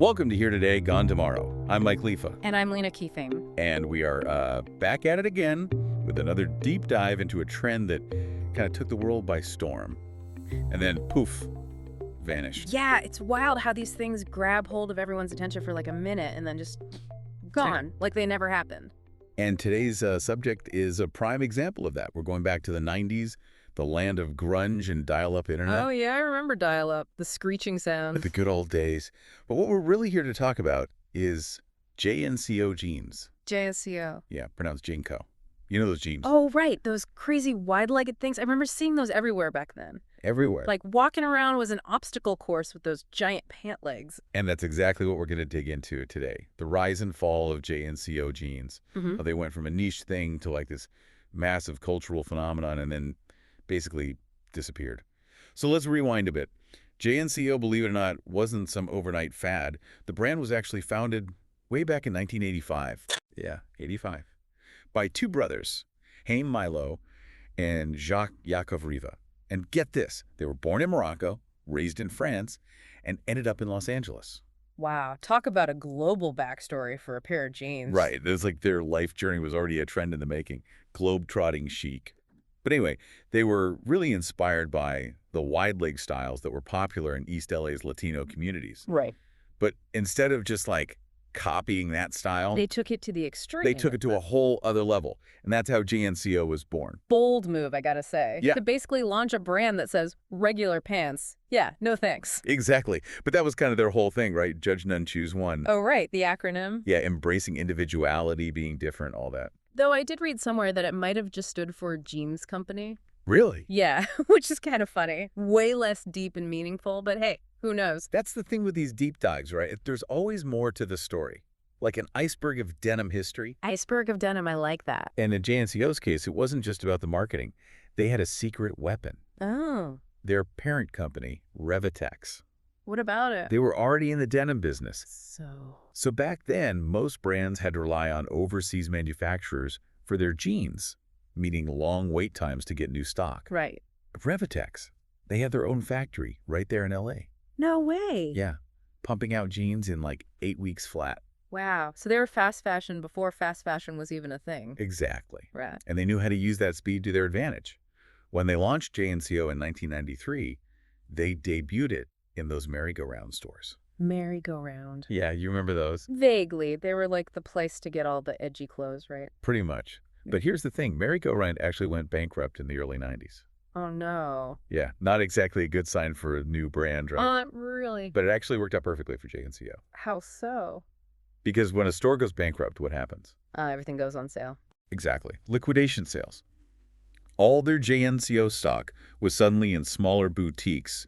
Welcome to Here Today, Gone Tomorrow. I'm Mike Leafa. And I'm Lena Kefame. And we are back at it again with another deep dive into a trend that kind of took the world by storm. And then, poof, vanished. Yeah, it's wild how these things grab hold of everyone's attention for like a minute and then just gone, like they never happened. And today's subject is a prime example of that. We're going back to the 90s, the land of grunge and dial-up internet. Oh, yeah, I remember dial-up, the screeching sound. The good old days. But what we're really here to talk about is JNCO jeans. JNCO. Yeah, pronounced JNCO. You know those jeans? Oh, right, those crazy wide-legged things. I remember seeing those everywhere back then. Everywhere. Like walking around was an obstacle course with those giant pant legs. And that's exactly what we're going to dig into today. The rise and fall of JNCO jeans. Mm-hmm. How they went from a niche thing to like this massive cultural phenomenon and then basically disappeared. So let's rewind a bit. JNCO, believe it or not, wasn't some overnight fad. The brand was actually founded way back in 1985. Yeah, 85. By two brothers, Haim Milo and Jacques Yakov Riva. And get this, they were born in Morocco, raised in France, and ended up in Los Angeles. Wow, talk about a global backstory for a pair of jeans. Right, it was like their life journey was already a trend in the making. Globe-trotting chic. But anyway, they were really inspired by the wide leg styles that were popular in East LA's Latino communities. Right. But instead of just like copying that style, They took it to the extreme. they took it to a whole other level. And that's how JNCO was born. Bold move, I gotta say. Yeah. To basically launch a brand that says regular pants. Yeah, no thanks. Exactly. But that was kind of their whole thing, right? Judge none, choose one. Oh, right, the acronym. Yeah, embracing individuality, being different, all that. Though I did read somewhere that it might have just stood for Jeans Company. Really? Yeah, which is kind of funny. Way less deep and meaningful, but hey, who knows? That's the thing with these deep dives, right? There's always more to the story. Like an iceberg of denim history. Iceberg of denim, I like that. And in JNCO's case, it wasn't just about the marketing. They had a secret weapon. Oh, Their parent company, Revitex. what about it? They were already in the denim business. So, Back then, most brands had to rely on overseas manufacturers for their jeans, meaning long wait times to get new stock. right. Revitex, they had their own factory right there in LA. No way. Yeah, pumping out jeans in like 8 weeks flat. Wow. So they were fast fashion before fast fashion was even a thing. Exactly. Right. And they knew how to use that speed to their advantage. When they launched JNCO in 1993, they debuted it in those merry-go-round stores. Merry-go-round. Yeah, you remember those? Vaguely. They were like the place to get all the edgy clothes, right? Pretty much. But here's the thing, merry-go-round actually went bankrupt in the early 90s. Oh, no. Yeah, not exactly a good sign for a new brand, right? Really? But it actually worked out perfectly for JNCO. How so? Because when a store goes bankrupt, what happens? Everything goes on sale. Exactly. Liquidation sales. All their JNCO stock was suddenly in smaller boutiques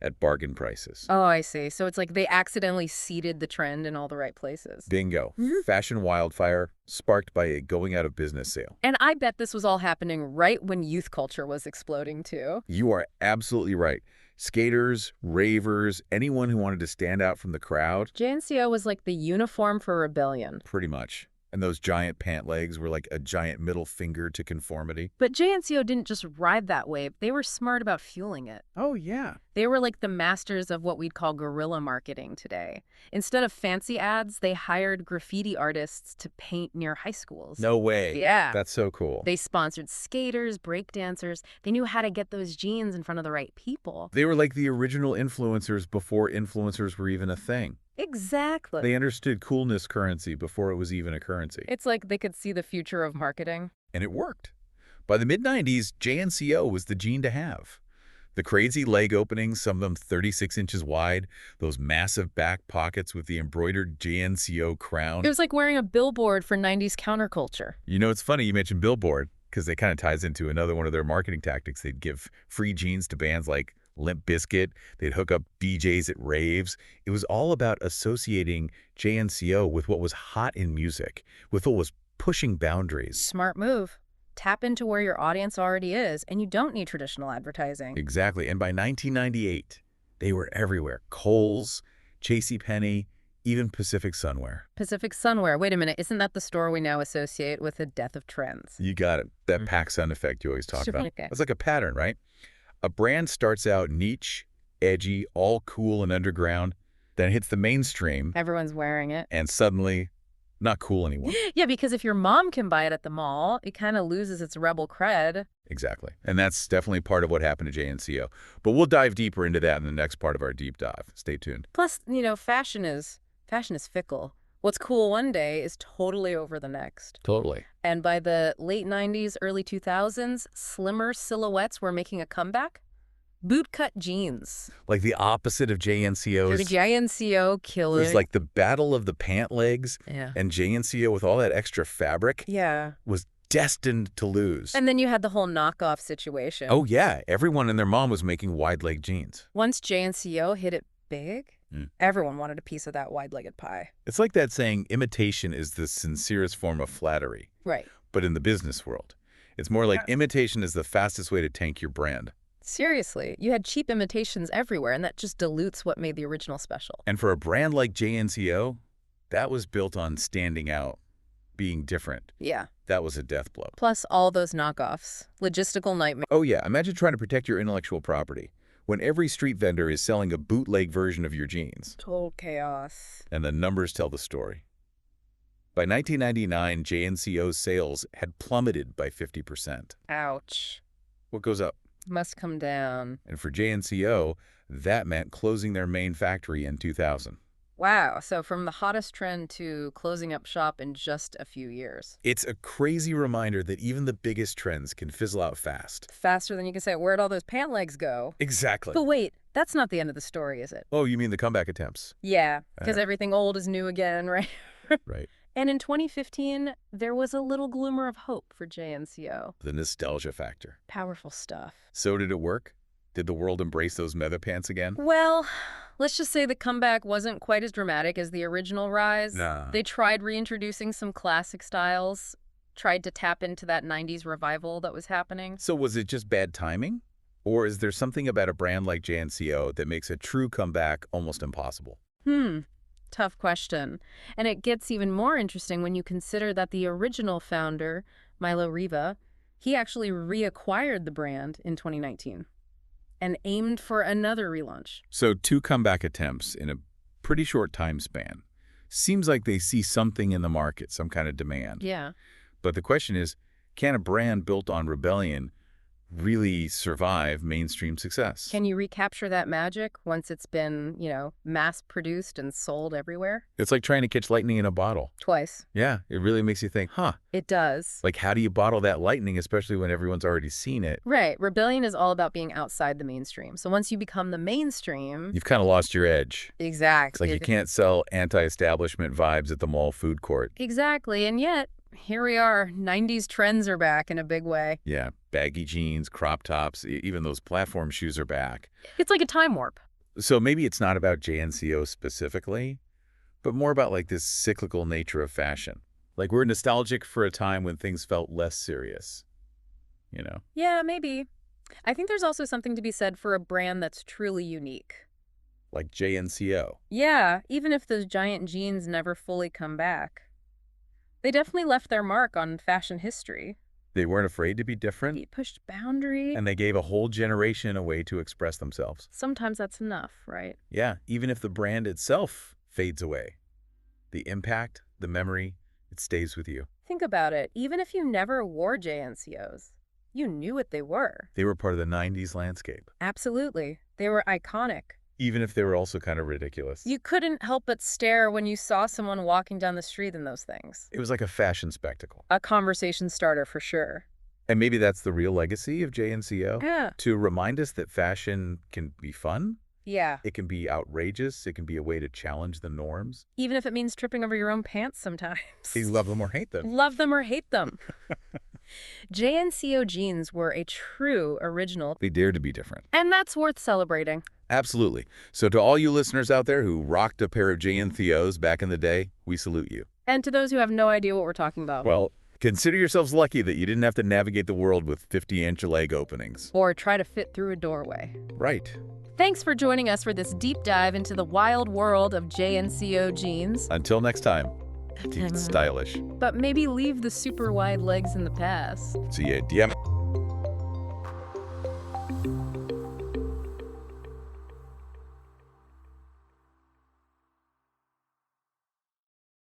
at bargain prices. Oh, I see. So it's like they accidentally seeded the trend in all the right places. Bingo. Mhm. Fashion wildfire sparked by a going out of business sale. And I bet this was all happening right when youth culture was exploding, too. You are absolutely right. Skaters, ravers, anyone who wanted to stand out from the crowd, JNCO was like the uniform for rebellion. pretty much. And those giant pant legs were like a giant middle finger to conformity. But JNCO didn't just ride that wave. They were smart about fueling it. Oh, yeah. They were like the masters of what we'd call guerrilla marketing today. Instead of fancy ads, they hired graffiti artists to paint near high schools. No way. Yeah. That's so cool. They sponsored skaters, breakdancers. They knew how to get those jeans in front of the right people. They were like the original influencers before influencers were even a thing. Exactly. They understood coolness currency before it was even a currency. It's like they could see the future of marketing. And it worked. By the mid-90s, JNCO was the jean to have. The crazy leg openings, some of them 36 inches wide, those massive back pockets with the embroidered JNCO crown. It was like wearing a billboard for 90s counterculture. You know, it's funny you mentioned billboard, because it kind of ties into another one of their marketing tactics. They'd give free jeans to bands like Limp Bizkit. They'd hook up DJs at raves. It was all about associating JNCO with what was hot in music, with what was pushing boundaries. Smart move. Tap into where your audience already is, and you don't need traditional advertising. Exactly. And by 1998, they were everywhere. Kohl's, JCPenney, even Pacific Sunwear. Pacific Sunwear. Wait a minute. Isn't that the store we now associate with the death of trends? You got it. That PacSun effect you always talk Sure. about. Okay. It's like a pattern, right? A brand starts out niche, edgy, all cool and underground. Then it hits the mainstream, Everyone's wearing it. and suddenly, not cool anymore. Yeah, because if your mom can buy it at the mall, it kind of loses its rebel cred. Exactly. And that's definitely part of what happened to JNCO. But we'll dive deeper into that in the next part of our deep dive. Stay tuned. Plus, fashion is fickle. What's cool one day is totally over the next. Totally. And by the late 90s, early 2000s, slimmer silhouettes were making a comeback. Bootcut jeans. Like the opposite of JNCO's. The JNCO It killer. was like the battle of the pant legs, Yeah. and JNCO with all that extra fabric Yeah. was destined to lose. And then you had the whole knockoff situation. Oh, yeah. Everyone and their mom was making wide-leg jeans. Once JNCO hit it big, everyone wanted a piece of that wide-legged pie. It's like that saying, imitation is the sincerest form of flattery. Right. But in the business world, it's more like imitation is the fastest way to tank your brand. Seriously, you had cheap imitations everywhere, and that just dilutes what made the original special. And for a brand like JNCO, that was built on standing out, being different. Yeah. That was a death blow. Plus all those knockoffs. Logistical nightmare. Oh yeah, imagine trying to protect your intellectual property when every street vendor is selling a bootleg version of your jeans. Total chaos. And the numbers tell the story. By 1999, JNCO's sales had plummeted by 50%. Ouch. What goes up? Must come down. And for JNCO, that meant closing their main factory in 2000. Wow, so from the hottest trend to closing up shop in just a few years. It's a crazy reminder that even the biggest trends can fizzle out fast. Faster than you can say, where'd all those pant legs go? Exactly. But wait, that's not the end of the story, is it? Oh, you mean the comeback attempts? Yeah, because everything old is new again, right? Right. And in 2015, there was a little glimmer of hope for JNCO. The nostalgia factor. Powerful stuff. So did it work? Did the world embrace those leather pants again? Well, let's just say the comeback wasn't quite as dramatic as the original rise. Nah. They tried reintroducing some classic styles, tried to tap into that 90s revival that was happening. So was it just bad timing? Or is there something about a brand like JNCO that makes a true comeback almost impossible? Tough question. And it gets even more interesting when you consider that the original founder, Milo Riva, he actually reacquired the brand in 2019 and aimed for another relaunch. So 2 comeback attempts in a pretty short time span. Seems like they see something in the market, some kind of demand. Yeah. But the question is, can a brand built on rebellion really survive mainstream success? Can you recapture that magic once it's been, mass-produced and sold everywhere? It's like trying to catch lightning in a bottle. Twice. Yeah, it really makes you think, It does. like how do you bottle that lightning, especially when everyone's already seen it? Right. Rebellion is all about being outside the mainstream. So once you become the mainstream... You've kind of lost your edge. It's Exactly. like you can't sell anti-establishment vibes at the mall food court. Exactly. And yet, here we are. 90s trends are back in a big way. Yeah, baggy jeans, crop tops, even those platform shoes are back. It's like a time warp. So maybe it's not about JNCO specifically, but more about like this cyclical nature of fashion. Like we're nostalgic for a time when things felt less serious, Yeah, maybe. I think there's also something to be said for a brand that's truly unique. like JNCO. Yeah, even if those giant jeans never fully come back. They definitely left their mark on fashion history. They weren't afraid to be different, They pushed boundary. and they gave a whole generation a way to express themselves. Sometimes that's enough, right? Yeah, even if the brand itself fades away, the impact, the memory, it stays with you. Think about it. Even if you never wore JNCOs, you knew what they were. They were part of the 90s landscape, Absolutely. They were iconic. even if they were also kind of ridiculous. You couldn't help but stare when you saw someone walking down the street in those things. It was like a fashion spectacle. A conversation starter for sure. And maybe that's the real legacy of JNCO, Yeah. to remind us that fashion can be fun, Yeah. it can be outrageous, it can be a way to challenge the norms. Even if it means tripping over your own pants sometimes. You love them or hate them. Love them or hate them. JNCO jeans were a true original, They dared to be different. and that's worth celebrating. Absolutely. So to all you listeners out there who rocked a pair of JNCOs back in the day, we salute you. And to those who have no idea what we're talking about. Well, consider yourselves lucky that you didn't have to navigate the world with 50-inch leg openings. Or try to fit through a doorway. Right. Thanks for joining us for this deep dive into the wild world of JNCO jeans. Until next time, keep it stylish. But maybe leave the super wide legs in the past. See ya, DM.